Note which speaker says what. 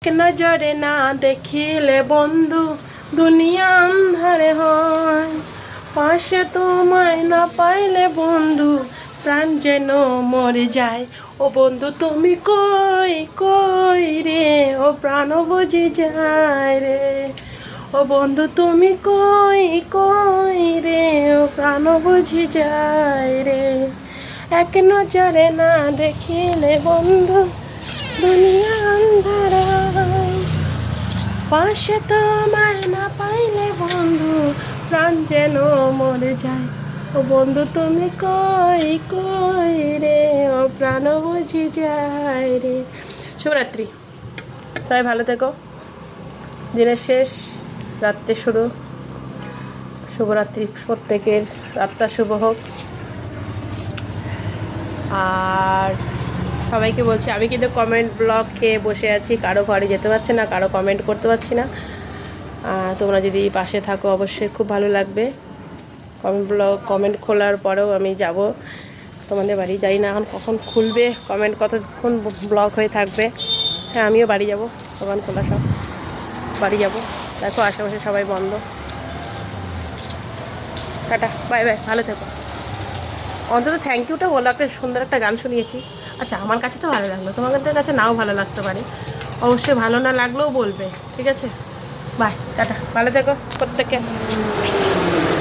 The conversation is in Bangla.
Speaker 1: নজরে না দেখিলে বন্ধু দুনিয়া আন্ধারে হয়, পাশে তোমায় না পাইলে বন্ধু প্রাণ যেন মরে যায়। ও বন্ধু তুমি কই কই রে, ও প্রাণ বুঝি যায় রে। ও বন্ধু তুমি কই কই রে, ও প্রাণ বুঝি যায় রে। এক নজরে না দেখিলে বন্ধু দুনিয়া আন্ধারা, পাশে তোমায় না পাইলে বন্ধু প্রাণ যেন মরে যায়। ও বন্ধু তুমি কই কই রে, ও প্রাণ বুঝি যায় রে। শুভরাত্রি, সবাই ভালো থেকো। দিনের শেষ, রাত্রে শুরু। শুভরাত্রি, প্রত্যেকের রাতটা শুভ হোক। আর সবাইকে বলছি, আমি কিন্তু কমেন্ট ব্লক খেয়ে বসে আছি, কারো ঘরে যেতে পারছি না, কারো কমেন্ট করতে পারছি না। তোমরা যদি পাশে থাকো অবশ্যই খুব ভালো লাগবে। কমেন্ট খোলার পরেও আমি যাব তোমাদের বাড়ি, জানি না এখন কখন খুলবে কমেন্ট, কতক্ষণ ব্লক হয়ে থাকবে। হ্যাঁ, আমিও বাড়ি যাব, দোকান খোলা সব, বাড়ি যাব। দেখো আশেপাশে সবাই বন্ধ। টাটা, বাই বাই, ভালো থেকো। অন্তত থ্যাংক ইউটা বলো, একটা সুন্দর একটা গান শুনিয়েছি। আচ্ছা, আমার কাছে তো ভালো লাগলো, তোমাদের কাছে নাও ভালো লাগতে পারে, অবশ্যই ভালো না লাগলেও বলবে, ঠিক আছে? বাই, টাটা, ভালো থেকো প্রত্যেকে।